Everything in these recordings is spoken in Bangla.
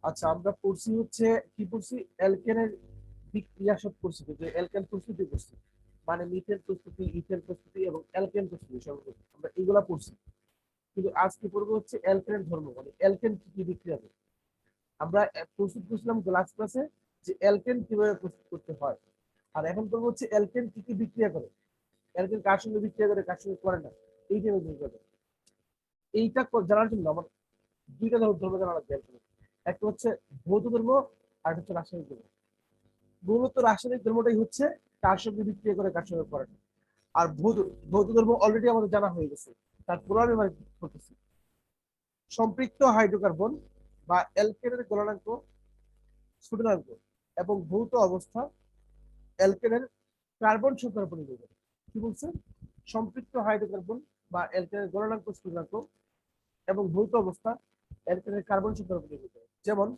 আচ্ছা, আমরা পড়ছি হচ্ছে কি পড়ছি, অ্যালকেনের বিক্রিয়াসব পড়ছি, যে অ্যালকেন প্রস্তুতি পড়ছি, মানে মিথেন প্রস্তুতি, ইথেন প্রস্তুতি এবং অ্যালকেন প্রস্তুতি সর্বপ্রথম আমরা এগুলা পড়ছি। কিন্তু আজকে পড়বো হচ্ছে অ্যালকেনের ধর্ম, মানে অ্যালকেন কি কি বিক্রিয়া করে। আমরা প্রস্তুত করছিলাম ক্লাস ক্লাসে যে অ্যালকেন কিভাবে প্রস্তুত করতে হয়, আর এখন করবো হচ্ছে অ্যালকেন কি কি বিক্রিয়া করে, অ্যালকেন কার সঙ্গে বিক্রিয়া করে কার সঙ্গে করে না, এই যে এইটা জানার জন্য আমার দুইটা ধর্ম জানা লাগবে অ্যালকেনের। একটা হচ্ছে ভৌত ধর্ম, আর একটা হচ্ছে রাসায়নিক ধর্ম। মূলত রাসায়নিক ধর্মটাই হচ্ছে কার সঙ্গে বিক্রিয়া করে কার সঙ্গে করে না। আর ভৌত ভৌত ধর্ম অলরেডি আমাদের জানা হয়ে গেছে, তারপরে আমি মানে করতেছি। সম্পৃক্ত হাইড্রোকার্বন বা অ্যালকেনের গলনাঙ্ক স্ফুটনাঙ্ক এবং ভৌত অবস্থা অ্যালকেনের কার্বন সংখ্যার উপর নির্ভর করে। কি বলছে? সম্পৃক্ত হাইড্রোকার্বন বা অ্যালকেনের গলনাঙ্ক স্ফুটনাঙ্ক এবং ভৌত অবস্থা অ্যালকেনের কার্বন সংখ্যার উপর নির্ভর করে। যেমন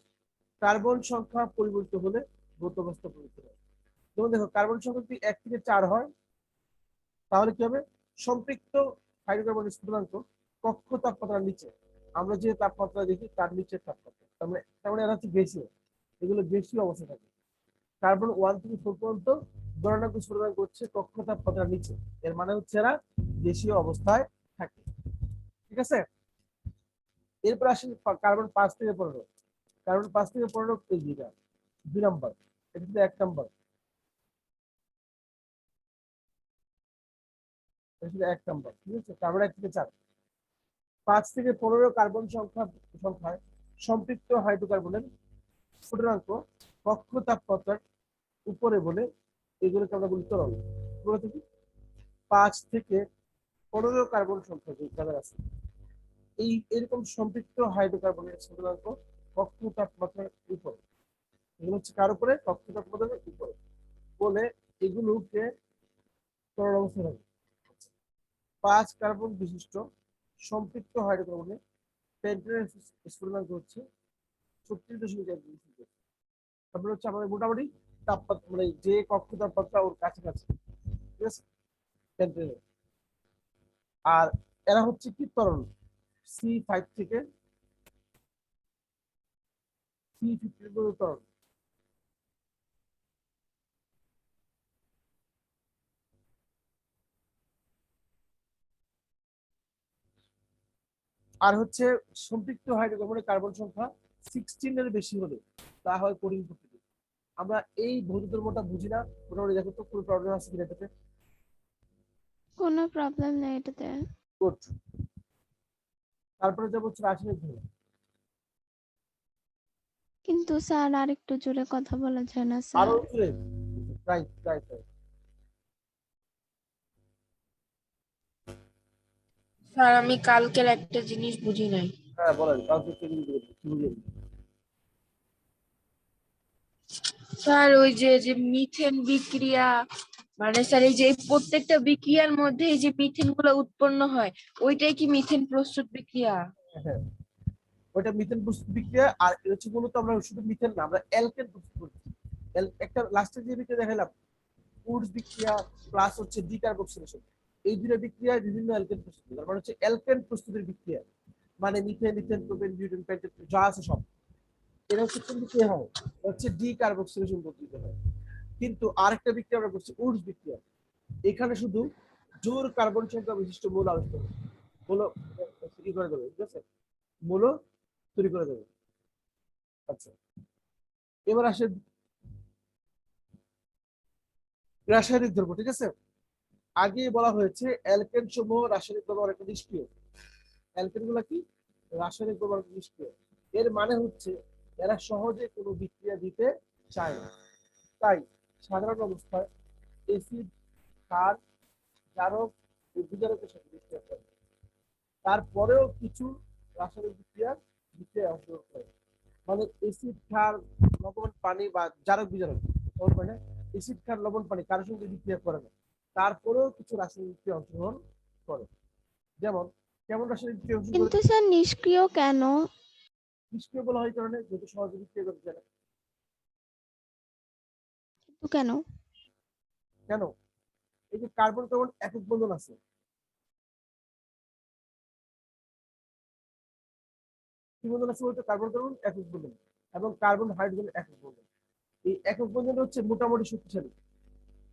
কার্বন সংখ্যা পরিবর্তিত হলে ভৌত অবস্থা পরিবর্তিত হয়। যেমন দেখো, কার্বন সংখ্যা যদি 1 থেকে 4 হয় তাহলে কি হবে? সম্পৃক্ত হাইড্রোকার্বনের স্ফুটনাঙ্ক কক্ষ তাপমাত্রার নিচে, আমরা যে তাপমাত্রা দেখি তার নিচের তাপমাত্রা, তার মানে এরা হচ্ছে গ্যাসীয়, এগুলো গ্যাসীয় অবস্থা থাকে। কার্বন 1 থেকে 4 পর্যন্ত গণনাঙ্ক স্ফুটনাঙ্ক হচ্ছে কক্ষ তাপমাত্রার নিচে, এর মানে হচ্ছে এরা গ্যাসীয় অবস্থায় থাকে। ঠিক আছে, এরপর আসেন কার্বন 5 থেকে 15। কার্বন 5 থেকে 15 এই দুইটা 2 নাম্বার, এটা কিন্তু 1 নাম্বার, এটা কিন্তু 1 নাম্বার। ঠিক আছে, কার্বন 1 থেকে 4। 5 থেকে 15 কার্বন সংখ্যায় সম্পৃক্ত হাইড্রোকার্বনের স্ফুটনাঙ্ক কক্ষ তাপমাত্রার উপরে বলে এগুলোকে আমরা বলি তরল। 5 থেকে 15 কার্বন সংখ্যা যে যাদের আছে, এই এরকম সম্পৃক্ত হাইড্রোকার্বনের স্ফুটনাঙ্ক কক্ষ তাপমাত্রার উপরে, এগুলো হচ্ছে কার উপরে? কক্ষ তাপমাত্রার উপরে বলে এগুলোকে তরল অবস্থা থাকে। 5 কার্বন বিশিষ্ট সম্পৃক্ত হাইড্রোকার্বনের পেন্টেনের স্ফুটনাঙ্ক হচ্ছে 36.1। তারপরে হচ্ছে আমাদের মোটামুটি তাপমাত্রা, মানে যে কক্ষ তাপমাত্রা ওর কাছাকাছি। ঠিক আছে, পেন্টেনের। আর এরা হচ্ছে কি তরল, C5 থেকে C15 পর্যন্ত তরল। আর হচ্ছে সম্পৃক্ত হাইড্রোকার্বনের কার্বন সংখ্যা 16 এর বেশি হলে তা হয় কঠিন প্রকৃতি। আমরা এই ভৌত ধর্মটা বুঝি না, মোটামুটি দেখো তো কোনো প্রবলেম আছে কিনা এটাতে? কোনো প্রবলেম নেই এটাতে। গুড। তারপরে যাবো হচ্ছে রাসায়নিক ধর্ম। কিন্তু স্যার আর একটু জোরে কথা বলা যায় না আরো স্যার? জোরে, ট্রাই ট্রাই ট্রাই। স্যার আমি কালকের একটা জিনিস বুঝি নাই। হ্যাঁ বলেন, কাউকে কি বুঝিয়ে দিই। স্যার ওই যে যে মিথেন বিক্রিয়া, মানে স্যার এই যে প্রত্যেকটা বিক্রিয়ার মধ্যে এই যে মিথেন গুলো উৎপন্ন হয়, ওইটাই কি মিথেন প্রস্তুত বিক্রিয়া? হ্যাঁ, ওইটা মিথেন প্রস্তুত বিক্রিয়া। আর এটা হচ্ছে মূলত আমরা শুধু মিথেন না, আমরা অ্যালকেন প্রস্তুত করছি। একটা লাস্টের যে বিক্রিয়া দেখালাম, উডস বিক্রিয়া প্লাস হচ্ছে ডিকার্বক্সিলেশন, এই দুটো বিক্রিয়ায় বিভিন্ন অ্যালকেন প্রস্তুত হয়। তার মানে হচ্ছে অ্যালকেন প্রস্তুতের বিক্রিয়া, মানে methane, ethane, propane, butane, pentane যা আছে সব, এটা হচ্ছে কোন বিক্রিয়া হয়? হচ্ছে ডিকার্বক্সিলেশন পদ্ধতিতে হয়। কিন্তু আরেকটা বিক্রিয়া আমরা করছি উডস বিক্রিয়া, এখানে শুধু জোর কার্বন সংখ্যা বিশিষ্ট মৌল আবিষ্কার হবে, মৌল ই করে দেবে। ঠিক আছে, মৌল তৈরি করে দেবে। আচ্ছা, এবার আসে রাসায়নিক দ্রব্য। ঠিক আছে, আগে বলা হয়েছে অ্যালকেন সমূহ রাসায়নিক দ্রব্য অনেকটা নিষ্ক্রিয়। অ্যালকেন গুলা কি? রাসায়নিক দ্রব্য অনেকটা নিষ্ক্রিয়। এর মানে হচ্ছে এরা সহজে কোনো বিক্রিয়া দিতে চায় না। তাই সাধারণ অবস্থায় এসিড, ক্ষার, জারক, উদ্ভিজারকের সাথে বিক্রিয়া করে। তারপরেও কিছু রাসায়নিক বিক্রিয়ায় অংশগ্রহণ করে। মানে এসিড, ক্ষার, লবণ, পানি বা জারক বিজারক, মানে এসিড, ক্ষার, লবণ, পানি কারোর সঙ্গে বিক্রিয়া করে না, তারপরেও কিছু রাসায়নিক বিক্রিয়া অংশগ্রহণ করে। যেমন কেমন রাসায়নিক বিক্রিয়া অংশগ্রহণ করে? কিন্তু স্যার নিষ্ক্রিয় কেন? নিষ্ক্রিয় বলা হয় কারণে যেহেতু সহজে বিক্রিয়া করতে চায় না। কিন্তু কেন? কেন? এই যে কার্বন কার্বন একক বন্ধন আছে, কি বন্ধন আছে বলতে? কার্বন কার্বন একক বন্ধন। এবং কার্বন হাইড্রোজেন একক বন্ধন। এই একক বন্ধন হচ্ছে মোটামুটি শক্তিশালী,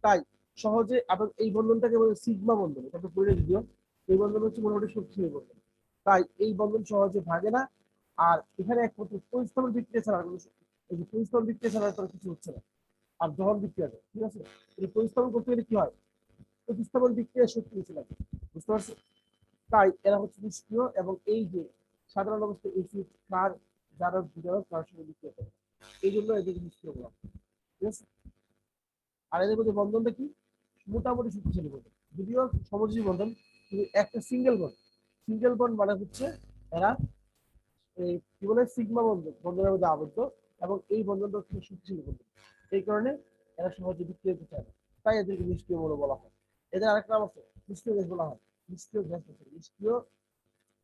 তাই সহজে এবং এই বন্ধনটাকে বলে সিগমা বন্ধন, এটা তো পড়ে যদিও। এই বন্ধন হচ্ছে মোটামুটি শক্তিশালী বন্ধন, তাই এই বন্ধন সহজে ভাঙে না। আর এখানে একমাত্র পরিস্থাপন বিক্রিয়া ছাড়া এই যে পরিস্থাপন বিক্রিয়া ছাড়া তার কিছু হচ্ছে না। আর দহন বিক্রিয়া, ঠিক আছে, এই পরিস্থাপন করতে গেলে কি হয়, প্রতিস্থাপন বিক্রিয়া শক্তি বেশি লাগে, বুঝতে পারছো? তাই এরা হচ্ছে নিষ্ক্রিয়, এবং এই যে সাধারণ অবস্থায় এসিড ক্ষার জারক বিজারক তার সঙ্গে বিক্রিয়া করে, এই জন্য এদেরকে নিষ্ক্রিয় বলা হয়, ঠিক আছে। আর এদের মধ্যে বন্ধনটা কি, মোটামুটি শক্তিশালী বন্ধন, যদিও সমযোজী বন্ধন, কিন্তু একটা সিঙ্গেল বন্ড। সিঙ্গেল বন্ড মানে হচ্ছে এরা এই কি বলে সিগমা বন্ধন, বন্ধনের মধ্যে আবদ্ধ, এবং এই বন্ধনটা হচ্ছে শক্তিশালী বন্ধন। এই কারণে এরা সহজে বিক্রিয়া করতে চায় না, তাই এদেরকে নিষ্ক্রিয় বলে বলা হয়। এদের আরেকটা নাম আছে, নিষ্ক্রিয় গ্যাস বলা হয়, নিষ্ক্রিয় গ্যাস আছে, নিষ্ক্রিয়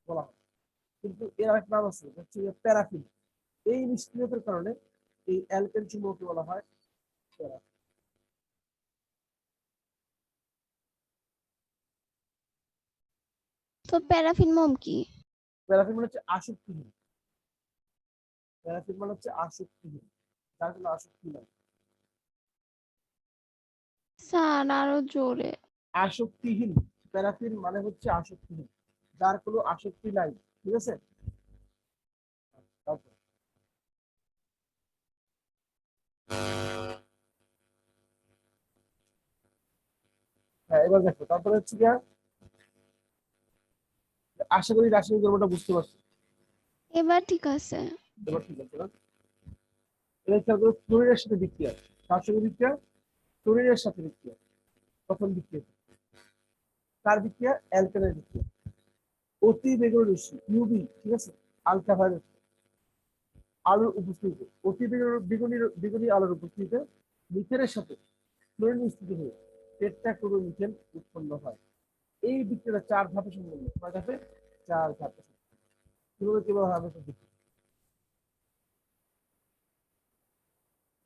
বলা হয়। কিন্তু এর আরেকটা নাম আছে, হচ্ছে প্যারাফিন। এই নিষ্ক্রিয়তার কারণে এই অ্যালকেন সমূহকে বলা হয় প্যারাফিন। তো প্যারাফিন মোম কি? প্যারাফিন মানে হচ্ছে আসক্তিহীন, প্যারাফিন মানে হচ্ছে আসক্তিহীন, যার কোনো আসক্তি নাই। স্যার আরো জোরে। আসক্তিহীন, প্যারাফিন মানে হচ্ছে আসক্তিহীন, যার কোনো আসক্তি নাই, ঠিক আছে। তারপর, হ্যাঁ এবার দেখো, তারপরে হচ্ছে কি, আশা করি রাসায়নিক ধর্মটা বুঝতে পারছো। এবার ঠিক আছে। এবার ঠিক আছে না? এবার খেয়াল করো, ক্লোরিনের সাথে বিক্রিয়া, তার সঙ্গে বিক্রিয়া, ক্লোরিনের সাথে বিক্রিয়া, প্রথম বিক্রিয়া, তার বিক্রিয়া অ্যালকেনের বিক্রিয়া, অতি বেগুনি রশ্মি ইউভি, ঠিক আছে, আলট্রাভায়োলেট আলোর উপস্থিতিতে, অতি বেগুনি বেগুনি আলোর উপস্থিতিতে মিথেনের সাথে ক্লোরিন মিশ্রিত হয়ে টেট্রাক্লোরোমিথেন উৎপন্ন হয়। এই বিক্রিয়াটা 4 ধাপে সম্পন্ন, কয় ধাপে? 4 ধাপে। কিভাবে কিভাবে হয় আমরা একটু দেখি।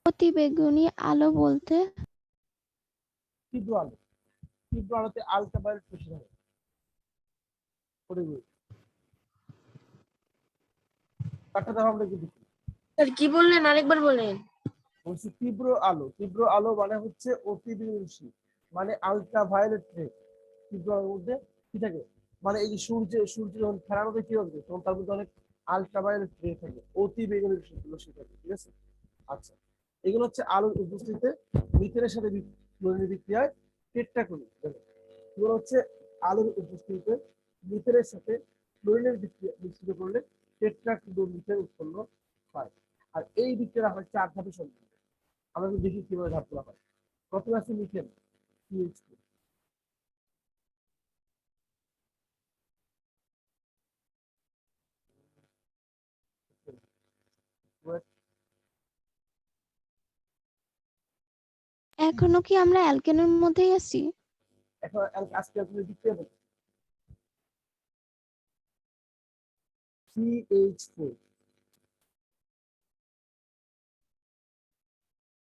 অতিবেগুনি আলো বলতে? তীব্র আলো, তীব্র আলোতে আলট্রাভায়োলেট রশ্মি হয়, চারটা ধাপ আমরা একটু দেখি। স্যার কি বললেন, আরেকবার বলেন। বলছি তীব্র আলো, তীব্র আলো মানে হচ্ছে অতি বেগুনি রশ্মি, মানে আলট্রাভায়োলেট রে। তীব্র আলোর মধ্যে কি থাকে, মানে এই যে সূর্য যখন ফেরানো হয় কি হবে, তখন তার মধ্যে অনেক আলট্রাভায়োলেট রে থাকে, অতি বেগুনি রশ্মি থাকে, ঠিক আছে। আচ্ছা, এগুলো হচ্ছে আলোর উপস্থিতিতে মিথেনের সাথে ক্লোরিনের বিক্রিয়ায় টেট্রাক্লোরিন, এগুলো হচ্ছে আলোর উপস্থিতিতে মিথেনের সাথে ক্লোরিনের বিক্রিয়া মিশ্রিত করলে টেট্রাক্লোরোমিথেন উৎপন্ন হয়। আর এই বিক্রিয়া হয় 4 ধাপে সম্পন্ন। আমরা একটু দেখি কিভাবে ধাপগুলো হয়। প্রথমে আছে মিথেন, CH2, এখনো কি আমরা অ্যালকেনের মধ্যেই আছি? এখন আজকে আপনি বিক্রিয়া দেখুন, CH4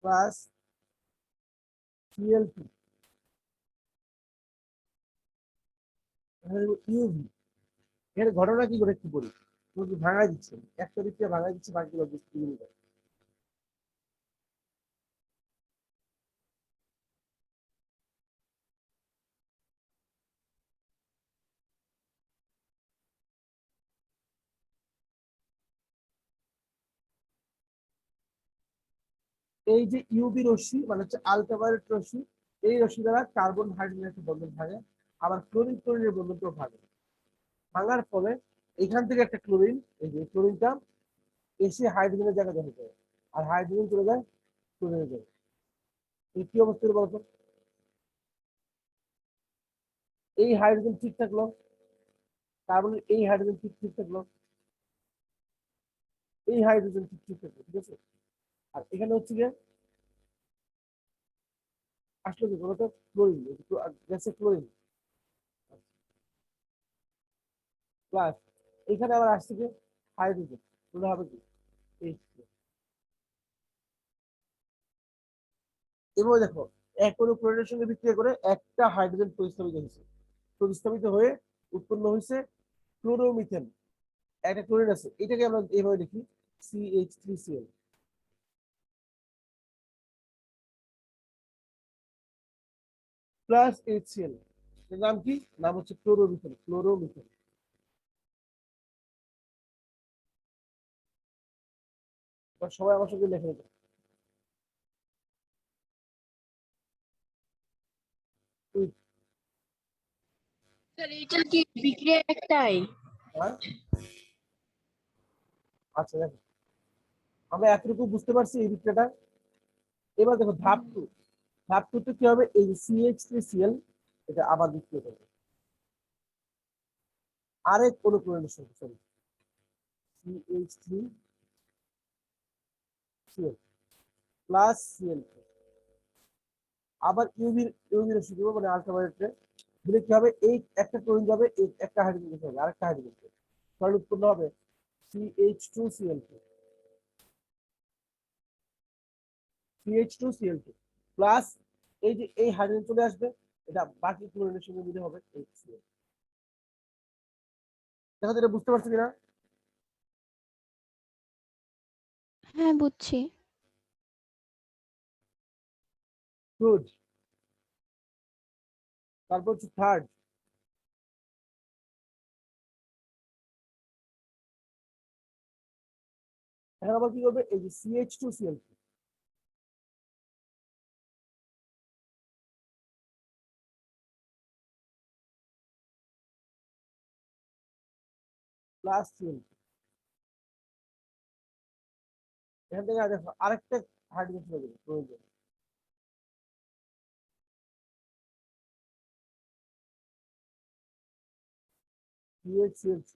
প্লাস Cl2, ইউভি। এর ঘটনা কি করে একটু বলি, ভাঙাই দিচ্ছে, একটা বিক্রিয়া ভাঙাই দিচ্ছে, বাকিগুলো বুঝতে পারি। এই যে ইউভি রশ্মি মানে হচ্ছে আলট্রাভায়োলেট রশ্মি, এই রশ্মি দ্বারা কার্বন হাইড্রোজেন একটা বন্ধন ভাঙে, আবার ক্লোরিন ক্লোরিনের বন্ধনটাও ভাঙে। ভাঙার ফলে এখান থেকে একটা ক্লোরিন, এই যে ক্লোরিনটা এসে হাইড্রোজেনের জায়গায় দখল করে, আর হাইড্রোজেন চলে যায় ক্লোরিনের জায়গায়। এই কি অবস্থা বলতো, এই হাইড্রোজেন ঠিক থাকলো, কার্বনের এই হাইড্রোজেন ঠিক থাকলো, এই হাইড্রোজেন ঠিক থাকলো, ঠিক আছে। আর এখানে হচ্ছে গিয়ে আসলে কি বলতো, ক্লোরিন, গ্যাসে ক্লোরিন প্লাস এখানে আবার আসছে কি হাইড্রোজেন, তাহলে হবে কি H2। এবার দেখো, এক কোনো ক্লোরিনের সঙ্গে বিক্রিয়া করে একটা হাইড্রোজেন প্রতিস্থাপিত হয়ে উৎপন্ন হয়েছে ক্লোরোমিথেন। একটা ক্লোরিন আছে, এটাকে আমরা এইভাবে লিখি CH3Cl প্লাস HCl, এর নাম কি? নাম হচ্ছে ক্লোরোমিথেন। ক্লোরোমিথেন। সবাই আমার সঙ্গে লেখে নেবে। স্যার এটা কি বিক্রিয়া একটাই? হ্যাঁ? আচ্ছা দেখো, আমরা এতটুকু বুঝতে পারছি এই বিক্রিয়াটা। এবার দেখো ধাপ টু। ধাপ টুতে কি হবে? এই CH3Cl এটা আবার বিক্রিয়া করবে আরেক অনুক্রমণের সঙ্গে, সরি, CH3Cl প্লাস Cl আবার ইউভি রশ্মি দিব, মানে আলট্রাভায়োলেটে দিলে কি হবে? এই একটা ক্লোরিন যাবে, এই একটা হাইড্রোজেন যাবে, আরেকটা হাইড্রোজেন তাহলে উৎপন্ন হবে CH2Cl2 CH2Cl2 প্লাস এই যে এই হাইড্রোজেন চলে আসবে, এটা বাকি ক্লোরিনের সঙ্গে মিলে হবে HCl। দেখো তো এটা বুঝতে পারছো কিনা? হ্যাঁ, বুঝছি। গুড। তারপর হচ্ছে থার্ড। এখন আবার কি করবে? এই যে CH2Cl2 প্লাস Cl, এখান থেকে দেখো আরেকটা হাইড্রোজেন চলে যাবে প্রয়োজন, CHCl3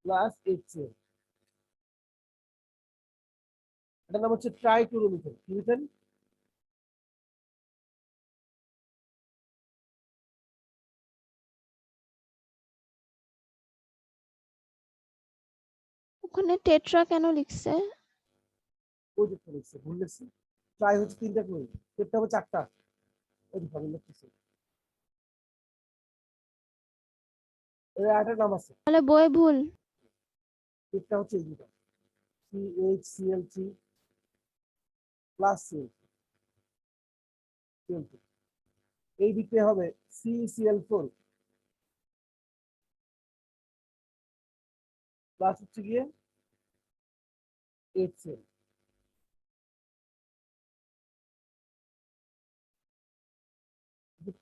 প্লাস HCl। এটার নাম হচ্ছে ট্রাইক্লোরোমিথেন। কি মিথেন? ওখানে টেট্রা কেন লিখছে? ওই যে লিখছে, ভুল লিখছি। ট্রাই হচ্ছে তিনটা ক্লোরিন, টেট্রা হবে চারটা। ওই যে ভাবে লিখতেছে, এর আরেকটা নাম আছে। তাহলে বই ভুল। টেট্রা হচ্ছে এই দুটা, CHCl3 প্লাস Cl2। এই বিক্রিয়া হবে CCl4 প্লাস হচ্ছে গিয়ে HCl।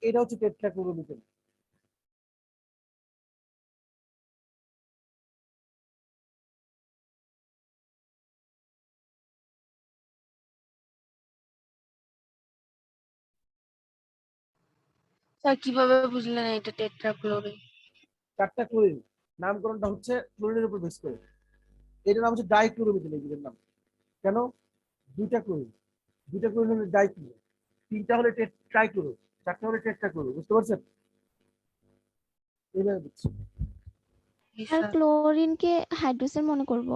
এটা হচ্ছে টেট্রাক্লোরোমিথেন। স্যার কিভাবে বুঝলেন এটা টেট্রাক্লোরিন? চারটা ক্লোরিন, নামকরণটা হচ্ছে ক্লোরিনের উপর বেস করে। এটার নাম হচ্ছে ডাইক্লোরোমিথেন। এগুলোর নাম কেন? দুইটা ক্লোরিন, দুইটা ক্লোরিন হলে ডাইক্লোরো, তিনটা হলে ট্রাইক্লোরো, চারটা হলে টেট্রাক্লোরো। বুঝতে পারছেন? এইভাবে বুঝছি। জি আর স্যার। ক্লোরিনকে হাইড্রোজেন মনে করব?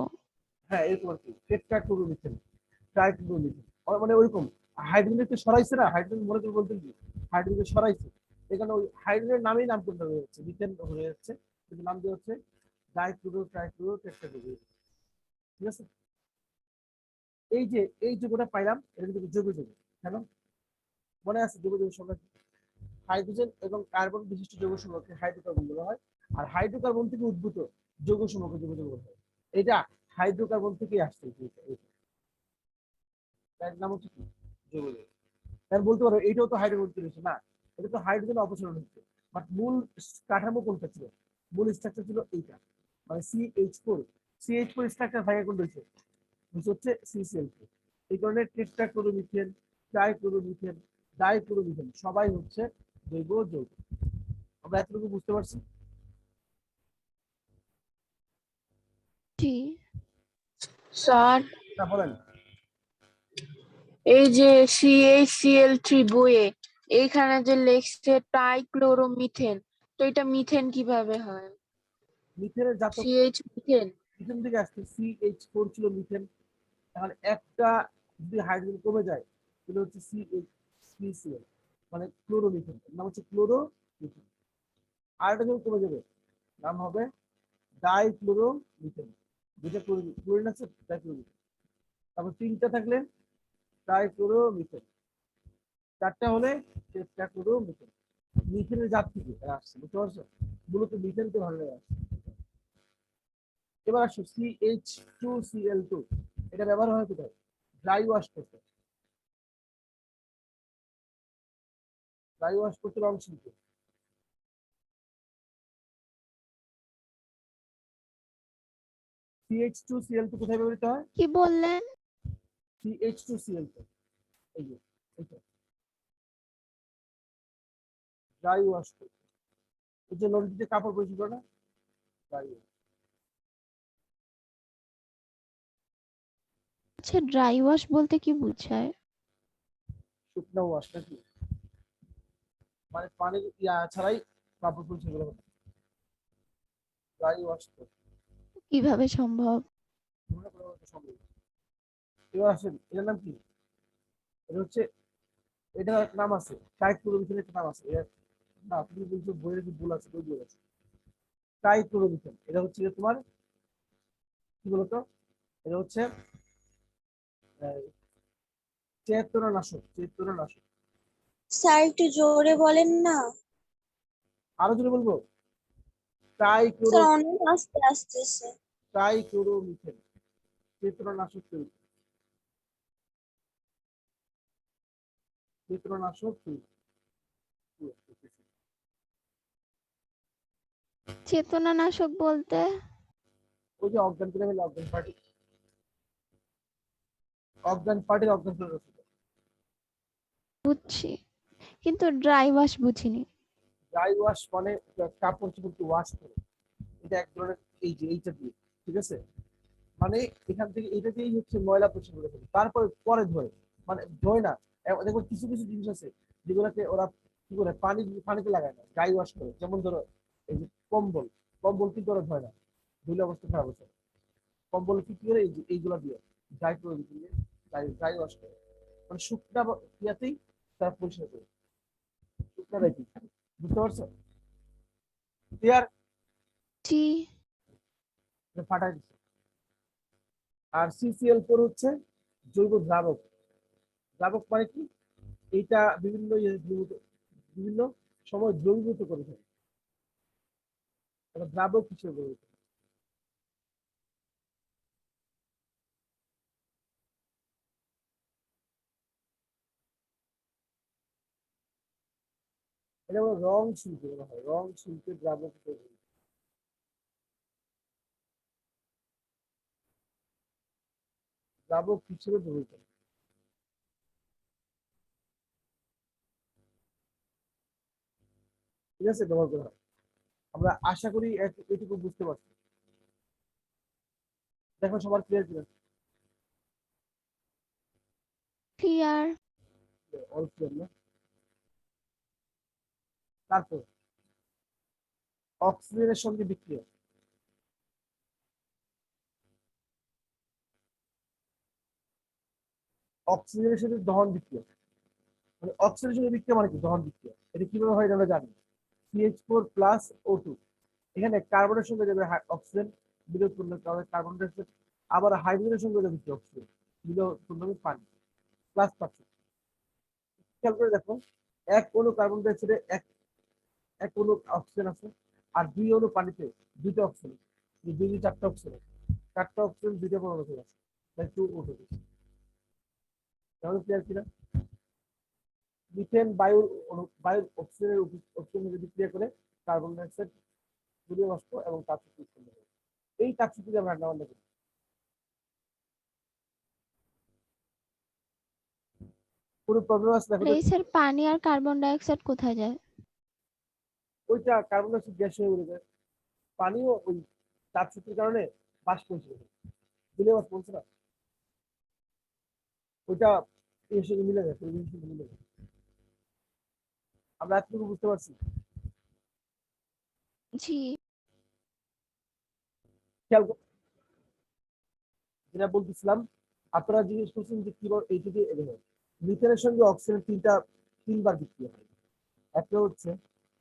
হ্যাঁ এরকম আর কি, টেট্রাক্লোরোমিথেন, ট্রাইক্লোরোমিথেন, মানে ওইরকম। হাইড্রোজেনকে সরাইছে না, হাইড্রোজেন মনে করে বলতেন কি, হাইড্রোজেনকে সরাইছে, এখানে ওই হাইড্রোজেনের নামেই নামকরণ হয়ে যাচ্ছে, মিথেন হয়ে যাচ্ছে, কিন্তু নাম দিয়ে হচ্ছে ডাইক্লোরো, ট্রাইক্লোরো, টেট্রাক্লোরো। ঠিক আছে? এই যে গোটা পাইলাম, এটা কিন্তু যৌগ যৌগ। কেন? মনে আছে যৌগ যৌগ সংখ্যা? হাইড্রোজেন এবং কার্বন বিশিষ্ট যৌগ সমূহকে হাইড্রোকার্বন বলা হয়, আর হাইড্রোকার্বন থেকে উদ্ভূত যৌগ সমূহকে যৌগ যৌগ বলা হয়। এটা হাইড্রোকার্বন থেকে আসছে, তার নাম হচ্ছে কি? যৌগ যৌগ। তার বলতে পারো এইটাও তো হাইড্রোকার্বন তৈরি হচ্ছে না, এটা তো হাইড্রোজেন অপসারণ হচ্ছে, বাট মূল কাঠামো কোনটা ছিল? মূল স্ট্রাকচার ছিল এইটা, মানে CH4। CH4 স্ট্রাকচার ভাগে কোন রয়েছে? হচ্ছে CCl4। এই কারণে টেট্রাক্লোরোমিথেন, ট্রাইক্লোরোমিথেন, ডাইক্লোরোমিথেন সবাই হচ্ছে জৈব যৌগ। আমরা এতটুকু বুঝতে পারছি? জি। স্যার না বলেন। এই যে CaCl3 বইয়ে এইখানে যে লেখছে ট্রাইক্লোরোমিথেন, তো এটা মিথেন কিভাবে হয়? মিথেনের জাতক CH মিথেন। মিথেন থেকে আসছে, CH4 ছিল মিথেন, তাহলে একটা যদি হাইড্রোজেন কমে যায় তাহলে হচ্ছে CH3Cl, মানে ক্লোরোমিথেন, নাম হচ্ছে ক্লোরোমিথেন। আর এটা যখন কমে যাবে নাম হবে ডাইক্লোরোমিথেন। দুইটা ক্লোরিন আছে, ডাইক্লোরোমিথেন। তারপর তিনটা থাকলে ট্রাইক্লোরোমিথেন, চারটা হলে টেট্রাক্লোরোমিথেন। মিথেনের জাত থেকে এরা আসছে, বুঝতে পারছো? মূলত মিথেনকে ভালো লাগে আসছে। এবার আসো CH2Cl2, এটা ব্যবহার হয় কোথায়? ড্রাই ওয়াশ করতে। ড্রাই ওয়াশ করতে রং শিল্পে। CH2Cl2 কোথায় ব্যবহৃত হয়? কি বললেন? CH2Cl2, এই যে এইটা ড্রাই ওয়াশ করতে। এই যে নদীতে কাপড় পরিষ্কার করে না, ড্রাই ওয়াশ। আচ্ছা, ড্রাই ওয়াশ বলতে কি বোঝায়? শুকনো ওয়াশ নাকি, মানে পানি ছাড়াই কাপড় পরিষ্কার করে ড্রাই ওয়াশ করতে। কিভাবে সম্ভব? মনে করো এটা সম্ভব। এবার আসেন, এটার নাম কি? এটা হচ্ছে, এটার একটা নাম আছে, ট্রাইক্লোরোমিথেনের একটা নাম আছে। না, তুমি বলছো বইয়ের কি ভুল আছে, বই বই আছে। ট্রাইক্লোরোমিথেন, এটা হচ্ছে যে তোমার কি বলতো, এটা হচ্ছে আহ, চেতনানাশক, চেতনানাশক। স্যার একটু জোরে বলেন না। আরো যদি বলবো, স্যার অনেক আস্তে আসতেছে। ট্রাইক্লোরোমিথেন চেতনানাশক তৈরি, চেতনানাশক তৈরি। চেতনানাশক বলতে? ওই যে অজ্ঞান করে ফেলে, অজ্ঞান পার্টির অজ্ঞান করে রসিদ। বুঝছি, কিন্তু ড্রাই ওয়াশ বুঝিনি। ড্রাই ওয়াশ মানে কাপড় চোপড় ওয়াশ করে, এটা এক ধরনের, এই যে এইটা দিয়ে, ঠিক আছে? মানে এখান থেকে এটা দিয়েই হচ্ছে ময়লা পরিষ্কার করে ফেলে, তারপরে পরে ধোয়। মানে ধোয় না, দেখো কিছু কিছু জিনিস আছে যেগুলোকে ওরা কি করে পানিতে লাগায় না, ড্রাই ওয়াশ করে। যেমন ধরো এই যে কম্বল, কম্বল কিন্তু ওরা ধোয় না, ধুলে অবস্থা খারাপ হচ্ছে। কম্বল কি করে এই যে এইগুলা দিয়ে ড্রাই করে দিয়ে ড্রাই ওয়াশ করে, মানে শুকনা ইয়াতেই তারা পরিষ্কার করে, শুকনা রাখি। বুঝতে পারছো? ক্লিয়ার? জি। ফাটাই দিচ্ছে। আর CCl4 হচ্ছে জৈব দ্রাবক। দ্রাবক মানে কি? এইটা বিভিন্ন বিভিন্ন সময় দ্রবীভূত করে থাকে, এটা দ্রাবক হিসেবে ব্যবহৃত হয়। এটা হলো রং শিল্পে বলা হয়, রং শিল্পে দ্রাবক হিসেবে ব্যবহৃত। দ্রাবক হিসেবে ব্যবহৃত হয়। ঠিক আছে, ব্যবহার করা হয়। আমরা আশা করি এটুকু বুঝতে পারছি। দেখো সবার ক্লিয়ার কিনা? ক্লিয়ার। অল ক্লিয়ার না? তারপর অক্সিজেনের সঙ্গে বিক্রিয়া, অক্সিজেনের সাথে দহন বিক্রিয়া। মানে অক্সিজেনের সঙ্গে বিক্রিয়া মানে কি? দহন বিক্রিয়া। এটা কিভাবে হয় এটা আমরা জানি। CH4+O2, এখানে কার্বনের সঙ্গে যাবে অক্সিজেন, বিদ্যুৎ পূর্ণ কার্বন ডাইঅক্সাইড। আবার হাইড্রোজেনের সঙ্গে যাবে কি? অক্সিজেন, বিদ্যুৎ পূর্ণ পানি, প্লাস পাচ্ছি। খেয়াল করে দেখো, এক অণু কার্বন ডাইঅক্সাইডে এক এক অণু অক্সিজেন আছে, আর দুই অণু পানিতে দুইটা অক্সিজেন, দুই চারটা অক্সিজেন, চারটা অক্সিজেন দুইটা পরমাণু আছে, তাই 2O2। তাহলে ক্লিয়ার কিনা? মিথেন বায়ুর অক্সিজেনের অক্সিজেনের সাথে বিক্রিয়া করে কার্বন ডাইঅক্সাইড, জলীয় বাষ্প এবং তাপশক্তি উৎপন্ন করে। এই তাপশক্তি আমরা রান্না বান্না করি। কোনো প্রবলেম আছে দেখো তো? এই স্যার, পানি আর কার্বন ডাই অক্সাইড কোথায় যায়? ওইটা কার্বন ডাইঅক্সাইড গ্যাস হয়ে উড়ে যায়। পানিও ওই তাপশক্তির কারণে বাষ্প হয়ে যায়, জলীয় বাষ্প বলছে না, ওইটা এর সাথে মিলে যায়, পরিবেশের সাথে মিলে যায়। আমরা এতটুকু বুঝতে পারছি। জি। খেয়াল যেটা বলতেছিলাম, আপনারা জিজ্ঞেস করছেন যে কিভাবে এইটা দিয়ে এগোনো। মিথেনের সঙ্গে অক্সিজেন তিনবার বিক্রিয়া হয়। একটা হচ্ছে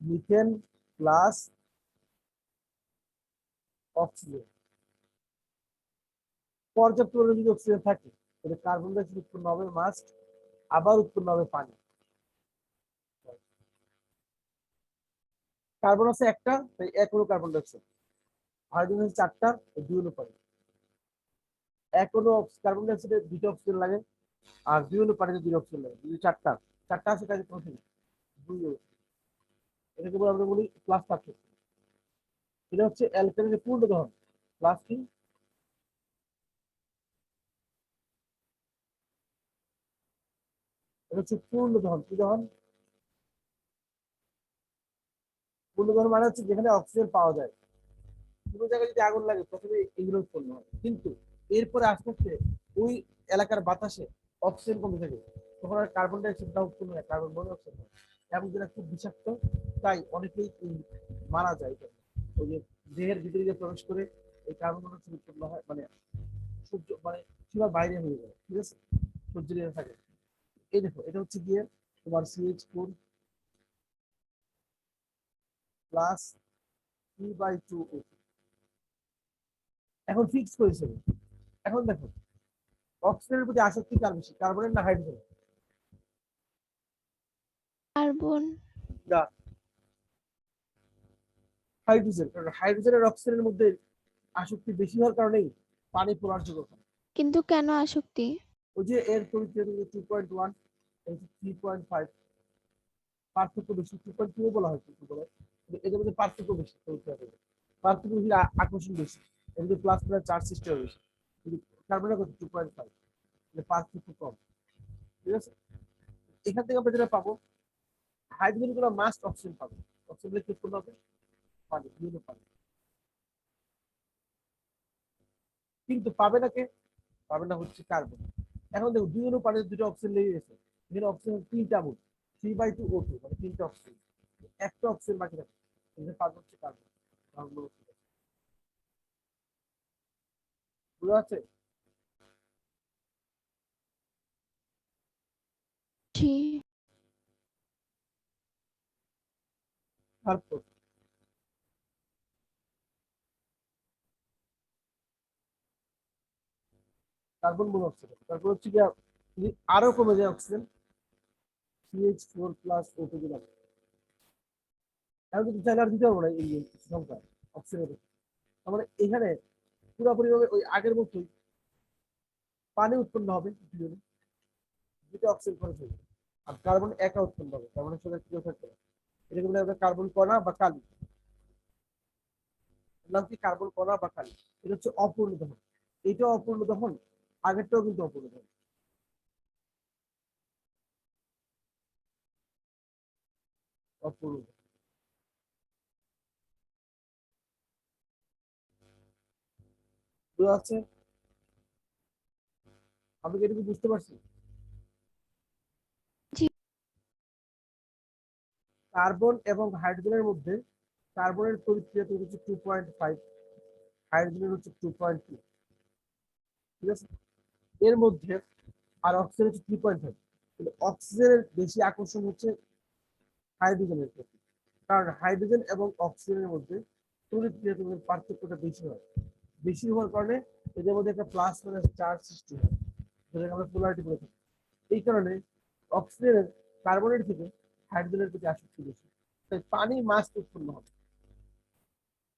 মিথেন প্লাস অক্সিজেন। পর্যাপ্ত পরিমাণে যদি অক্সিজেন থাকে তাহলে কার্বন ডাই অক্সাইড উৎপন্ন হবে মাস্ট, আবার উৎপন্ন হবে পানি। কার্বন আছে একটা, তাই এক হলো কার্বন ডাই অক্সাইড। হাইড্রোজেন আছে চারটা, দুই হলো পানি। এক হলো কার্বন ডাই অক্সাইডে দুইটা অক্সিজেন লাগে, আর দুই হলো পানিতে দুই অক্সিজেন লাগে। যদি চারটা চারটা আছে কাজে প্রথম দুই হলো, এটাকে বলে আমরা বলি প্লাস পার্থক্য। এটা হচ্ছে অ্যালকেনের পূর্ণ দহন। প্লাস কি? এটা হচ্ছে পূর্ণ দহন। কি দহন? পূর্ণ দহন মানে হচ্ছে যেখানে অক্সিজেন পাওয়া যায়। কোনো জায়গায় যদি আগুন লাগে প্রথমে এগুলো উৎপন্ন হয়, কিন্তু এরপরে আস্তে আস্তে ওই এলাকার বাতাসে অক্সিজেন কমে থাকে, তখন আর কার্বন ডাই অক্সাইডটা উৎপন্ন হয়, কার্বন মনোক্সাইড হয়, এবং যেটা খুব বিষাক্ত, তাই অনেকেই মারা যায়। ওই যে দেহের ভিতরে যে প্রবেশ করে এই কার্বন মনোক্সাইড উৎপন্ন হয়, মানে সূর্য মানে সীমার বাইরে হয়ে যায়, ঠিক আছে, সূর্যের থাকে। এই দেখো, এটা হচ্ছে গিয়ে তোমার CH4 প্লাস 3/2 O2। এখন ফিক্স করেছে। এখন দেখো, অক্সিজেনের প্রতি আসক্তি কার বেশি, কার্বনের না হাইড্রোজেন? কার্বন। না, হাইড্রোজেন। কারণ হাইড্রোজেনের অক্সিজেনের মধ্যে আসক্তি বেশি হওয়ার কারণেই পানি পোলার যোগ হয়। কিন্তু কেন আসক্তি? ওই যে এর পরিচয় 2.1, 3.5, পার্থক্য বেশি। 2.2 বলা হয় কিন্তু বলে, এদের মধ্যে পার্থক্য বেশি। পার্থক্য বেশি, আকর্ষণ বেশি, এর মধ্যে প্লাস প্লাস চার্জ সিস্টেম বেশি। কিন্তু কার্বনের কত? 2.5, পার্থক্য কম, ঠিক আছে। এখান থেকে আমরা যেটা পাবো, হাইড্রোজেন গুলো মাস্ট অক্সিজেন পাবে। অক্সিজেন কি উৎপন্ন হবে? পানি, পানি। কিন্তু পাবে না কে? পাবে না হচ্ছে কার্বন। এখন দেখো, দুই অনু পানিতে দুটো অক্সিজেন লেগে গেছে, এখানে অক্সিজেন তিনটা মোট, 3/2 O2, মানে তিনটা অক্সিজেন, একটা অক্সিজেন বাকি থাকে, এখানে পাবে হচ্ছে কার্বন। বুঝা যাচ্ছে? জি। তারপর কার্বন মনোক্সাইড, তারপর হচ্ছে কি আরো কমে যায় অক্সিজেন, CH4 প্লাস O2 দিলাম। এখন কিন্তু চাইলে আর দিতে পারবো না এই সংখ্যা অক্সিজেনের। তার মানে এখানে পুরোপুরি ভাবে ওই আগের মতোই পানি উৎপন্ন হবে, দুটো অক্সিজেন খরচ হবে, আর কার্বন একা উৎপন্ন হবে, কার্বনের সাথে কেউ থাকবে না। এটাকে বলে আমরা কার্বন কণা বা কালি। নাম কি? কার্বন কণা বা কালি। এটা হচ্ছে অপূর্ণ দহন। এটা অপূর্ণ দহন, আগেরটাও কিন্তু অপূর্ণ দহন। অপূর্ণ বুঝা যাচ্ছে? আমি কি এটুকু বুঝতে পারছি? জি। কার্বন এবং হাইড্রোজেনের মধ্যে কার্বনের তড়িৎক্রিয়া হচ্ছে 2.5, হাইড্রোজেনের হচ্ছে 2.2, ঠিক আছে। এর মধ্যে আর অক্সিজেন হচ্ছে 3.5। অক্সিজেনের বেশি আকর্ষণ হচ্ছে হাইড্রোজেনের প্রতি, কারণ হাইড্রোজেন এবং অক্সিজেনের মধ্যে তড়িৎক্রিয়া পার্থক্যটা বেশি হয়। বেশি হওয়ার কারণে এদের মধ্যে একটা প্লাস মাইনাস চার্জ সৃষ্টি হয়, যেটাকে আমরা পোলারিটি বলে থাকি। এই কারণে অক্সিজেনের কার্বনের থেকে হাইড্রোজেনের প্রতি আসক্তি বেশি, তাই পানি মাস্ট উৎপন্ন হবে।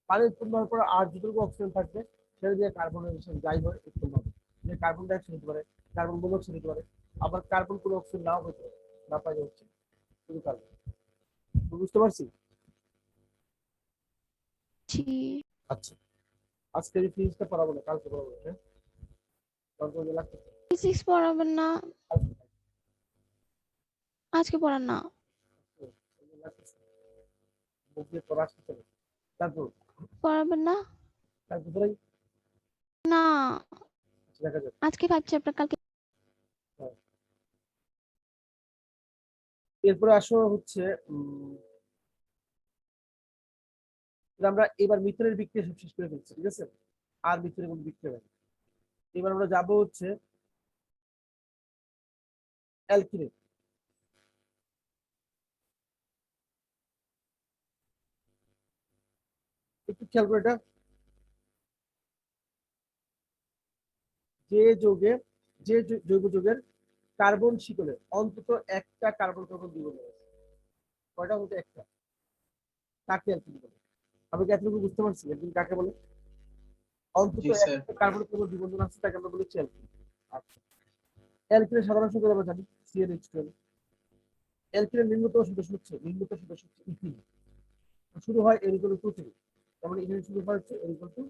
পানি উৎপন্ন হওয়ার পর আর যতটুকু অক্সিজেন থাকবে সেটা দিয়ে কার্বনের যাই হয় উৎপন্ন হবে। যে কার্বন ডাই অক্সাইড হতে পারে, কার্বন মনোক্সাইড হতে পারে, আবার কার্বন কোনো অক্সিজেন নাও হতে পারে, না পাই হচ্ছে শুধু কার্বন। বুঝতে পারছি? জি। আচ্ছা, আজকে এই ফিজিক্সটা পড়াবো না, কালকে পড়াবো, হ্যাঁ? কালকে লাগতেছে। ফিজিক্স পড়াবেন না? কালকে আজকে পড়ান না? লাগতেছে, বুক দিয়ে পড়া আসতেছে না। তারপর পড়াবেন না? কালকে পড়াই, না, দেখা যাবে। আজকে 5 চ্যাপ্টার, কালকে। হ্যাঁ। এরপরে আসো হচ্ছে আমরা এবার মিথেনের বিক্রিয়া সব শেষ করে ফেলছি, ঠিক আছে, আর মিথেনের কোনো বিক্রিয়া নেই। এবার আমরা যাবো হচ্ছে অ্যালকিনে। একটু খেয়াল করে এটা, যে যোগে জৈব যৌগের কার্বন শিকলে অন্তত একটা কার্বন কার্বন দ্বিবন্ধন আছে, কয়টা বলতে একটা, কাকে অ্যালকিন বলে? আমি কি এতটুকু বুঝতে পারছি অ্যালকিন কাকে বলে? অন্তত জি স্যার। একটা কার্বন কার্বন দ্বিবন্ধন আছে, তাকে আমরা বলেছি অ্যালকিন। আচ্ছা, অ্যালকিনের সাধারণ সংকেত আমরা জানি CnH12। অ্যালকিনের নিম্নতম সদস্য হচ্ছে ইথিন। শুরু হয় N = 2 থেকে, তার মানে এখানে শুরু হচ্ছে N = 2।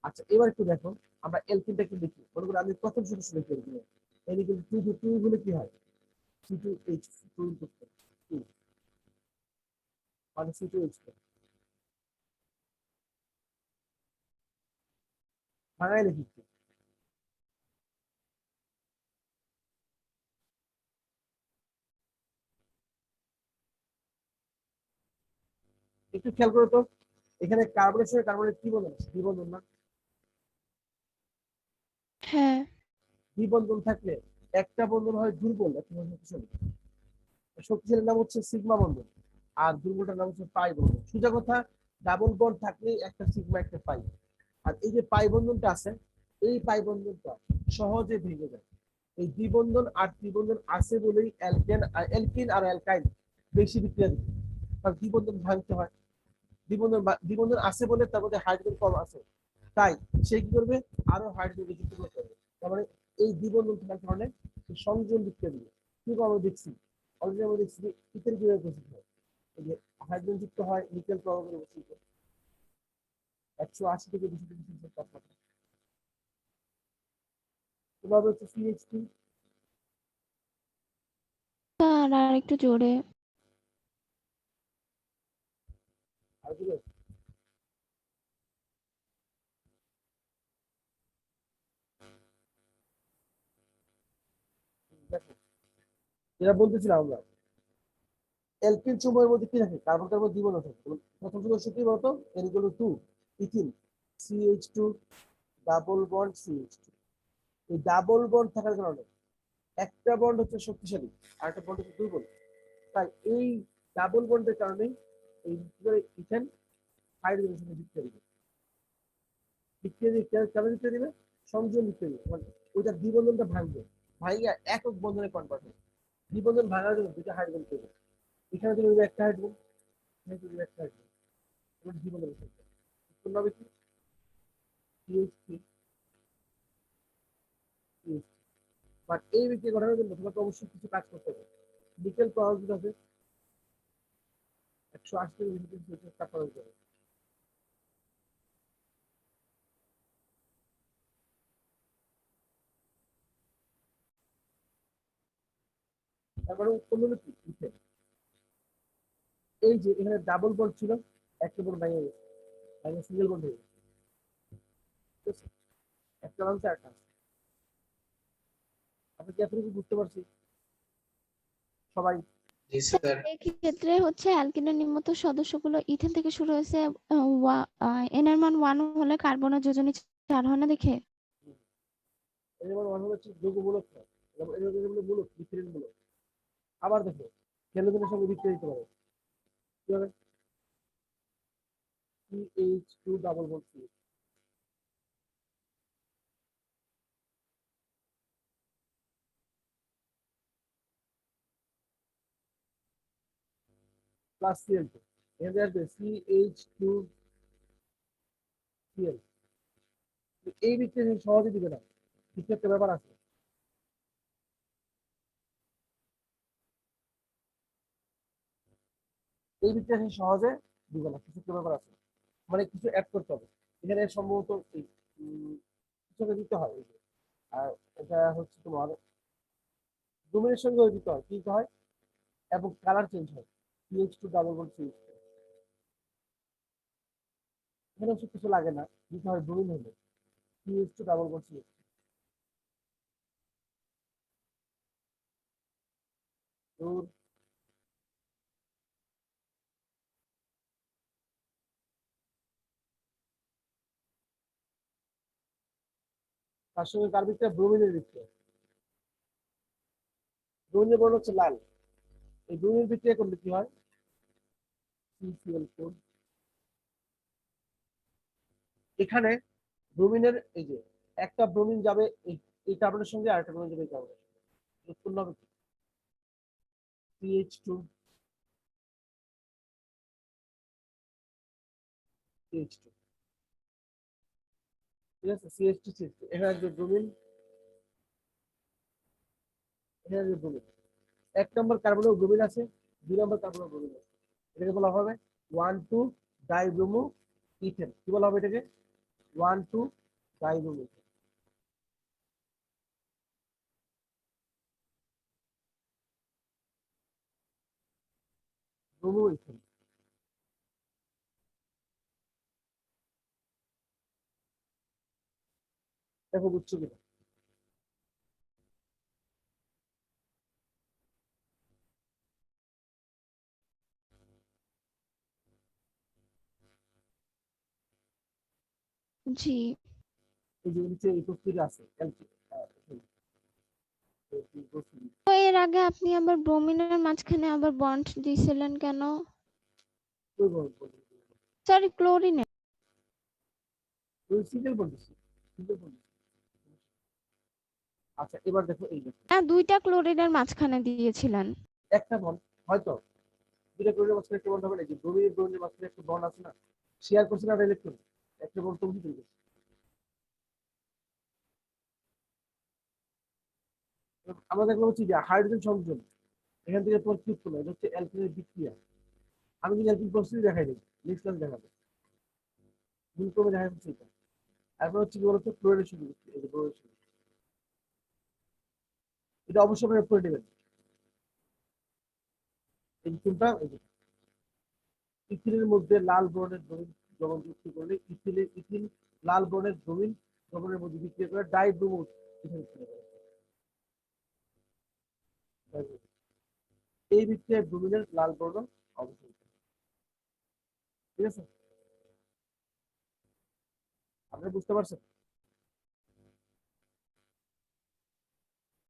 আচ্ছা, এবার একটু দেখো আমরা অ্যালকিনটা একটু লিখি। মনে করি আমি প্রথম সদস্য লিখি অ্যালকিনের, N = 2, 2 হলে কি হয়? C2H2 2 মানে C2H2 ভাঙায় লিখি একটু। একটু খেয়াল করো তো, এখানে কার্বনের সঙ্গে কার্বনের কি বন্ধন আছে? দ্বিবন্ধন না? হ্যাঁ। দ্বিবন্ধন থাকলে একটা বন্ধন হয় দুর্বল, একটা বন্ধন শক্তিশালী। শক্তিশালীর নাম হচ্ছে সিগমা বন্ধন, আর দুর্বলটার নাম হচ্ছে পাই বন্ধন। সোজা কথা, ডাবল বন্ড থাকলে একটা সিগমা একটা পাই। আর এই যে পাই বন্ধনটা আছে, এই পাই বন্ধনটা সহজে ভেঙে যায়। এই দ্বিবন্ধন আর ত্রিবন্ধন আছে বলেই অ্যালকিন আর অ্যালকাইন বেশি বিক্রিয়া দিবে, কারণ দ্বিবন্ধন ভাঙতে হয়। দ্বিবন্ধন আছে বলে তার মধ্যে হাইড্রোজেন কম আছে, তাই সে কি করবে, আরো হাইড্রোজেন যুক্ত করতে হবে। তার মানে এই দ্বিবন্ধন থাকার কারণে সংযোজন বিক্রিয়া দিবে। কিন্তু আমরা দেখছি, অলরেডি আমরা দেখছি যে ইথেন কিভাবে প্রস্তুত হয়। এই যে হাইড্রোজেন যুক্ত হয় নিকেল প্রভাবের বস্তুতে 180 থেকে 200 ডিগ্রি সেলসিয়াস তাপমাত্রা। এভাবে হচ্ছে CH2। স্যার আর একটু জোরে। আর কি বলে? দেখো, যেটা বলতেছিলাম আমরা, অ্যালকিন সময়ের মধ্যে কি থাকে? কার্বন কার্বন দ্বিবন্ধন থাকে। প্রথম সদস্য কি বলতো? N = 2 ethene, CH2 double bond CH2। এই ডাবল বন্ড থাকার কারণে একটা বন্ড হচ্ছে শক্তিশালী আর একটা বন্ড হচ্ছে দুর্বল। তাই এই ডাবল বন্ডের কারণে এই ইথেন হাইড্রোজেনের সঙ্গে বিক্রিয়া দিবে। বিক্রিয়া দিয়ে কেন বিক্রিয়া দিবে? সংযোজন বিক্রিয়া দিবে, মানে ওইটা দ্বিবন্ধনটা ভাঙবে, ভাঙিয়া একক বন্ধনে কনভার্ট হবে। দ্বিবন্ধন ভাঙার জন্য দুইটা হাইড্রোজেন তৈরি। এখানে তুমি দিবে একটা হাইড্রোজেন, এখানে তুমি দিবে একটা হাইড্রোজেন, দ্বিবন্ধন হবে কি? CH3 CH3। বাট এই বিক্রিয়া ঘটানোর জন্য তোমাকে অবশ্যই কিছু কাজ করতে হবে। নিকেল প্রভাবিত হবে 180 ডিগ্রি সেলসিয়াস তাপমাত্রা। তারপরে উৎপন্ন হলো কি? ইথেন। এই যে এখানে ডাবল বন্ড ছিল, একটা বন্ড ভেঙে গেছে, ভেঙে সিঙ্গেল বন্ড হয়ে গেছে। ঠিক আছে? একটা ভাঙছে একটা। আপনি কি এতটুকু বুঝতে পারছি সবাই? জি স্যার স্যার। এই ক্ষেত্রে হচ্ছে অ্যালকিনের নিম্নতম সদস্যগুলো ইথেন থেকে শুরু হয়েছে, এন এর মান 1 হলে কার্বনের যোজনী 4 হয় না দেখে। এই যেমন মনে হচ্ছে যৌগমূলক হয়, যেমন মূলক বিক্রিয়ন মূলক। আবার দেখো, হ্যালোজেনের সঙ্গে বিক্রিয়া দিতে পারে কিভাবে? CH2 double bond CH plus Cl2, এখানে আসবে CH2 Cl। এই বিক্রিয়া সহজে দিবে না, কিছু একটা ব্যাপার আছে। এই বিক্রিয়া সহজে দিবে না, কিছু একটা ব্যাপার আছে, মানে কিছু অ্যাড করতে হবে এখানে সম্ভবত। কিছু একটা দিতে হয়। আর এটা হচ্ছে তোমার ডোমেনের সঙ্গে দিতে হয়, কি দিতে হয়, এবং কালার চেঞ্জ হয়। CH2 double bond CH2। এখানে অবশ্য কিছু লাগে না, দিতে হয় ডোমেন হলে CH2 ডাবল বন্ড CH2। তার সঙ্গে কার বিক্রিয়া? ব্রোমিনের বিক্রিয়া। ব্রোমিনের বর্ণ হচ্ছে লাল। এই ব্রোমিনের বিক্রিয়া করলে কি হয়? CCl4 এখানে ব্রোমিনের এই যে একটা ব্রোমিন যাবে এই কার্বনের সঙ্গে, আরেকটা ব্রোমিন যাবে এই কার্বনের সঙ্গে, উৎপন্ন হবে CH2 CH2, ঠিক আছে, CH2 CH2, এখানে যে ব্রোমিন, এখানে যে ব্রোমিন, 1 নম্বর কার্বনেও ব্রোমিন আছে, 2 নম্বর কার্বনেও ব্রোমিন আছে, এটাকে বলা হবে 1,2 ডাইব্রোমো ইথেন। কি বলা হবে এটাকে? 1,2 ডাইব্রোমো ইথেন। Bromo ethane. দেখো বুঝছো কিনা? জি। এই যে নিচে এই প্রস্তুতি আছে তো এর আগে আপনি আবার ব্রোমিনের মাঝখানে আবার বন্ড দিছিলেন কেন? সরি, ক্লোরিনে। সিঙ্গেল বন্ড দিছি, সিঙ্গেল বন্ড। আচ্ছা এবার দেখো এই দেখো হ্যাঁ, 2টা ক্লোরিনের মাঝখানে দিয়েছিলেন। একটা বন্ড, হয়তো দুইটা ক্লোরিনের মাঝখানে একটা বন্ড হবে না, যে ব্রোমিন ব্রোমিনের মাঝখানে একটা বন্ড আছে না, শেয়ার করছে না ইলেকট্রন, একটা বন্ড তৈরি করছে। আমরা দেখলাম হচ্ছে যে হাইড্রোজেন সংযোজন, এখান থেকে তোমার কি উৎপন্ন, এটা হচ্ছে অ্যালকিনের বিক্রিয়া। আমি যদি অ্যালকিন প্রস্তুতি দেখাই দিই, নেক্সট ক্লাস দেখাবো, ভুল করে দেখা যাচ্ছে এটা। তারপর হচ্ছে কি বলতো, ক্লোরিনের সঙ্গে বিক্রিয়া, এই যে ক্লোরিনের সঙ্গে। এটা অবশ্যই আপনারা করে নেবেন। এই কোনটা, এই যে ইথিনের মধ্যে লাল বর্ণের দ্রবণ দ্রবণ যুক্ত করলে ইথিন লাল বর্ণের দ্রবীণ দ্রবণের মধ্যে বিক্রিয়া করে ডাইব্রোমো ইথেন উৎপন্ন করে। এই বিক্রিয়ায় ব্রোমিনের লাল বর্ণ অবশ্যই, ঠিক আছে? আপনি বুঝতে পারছেন?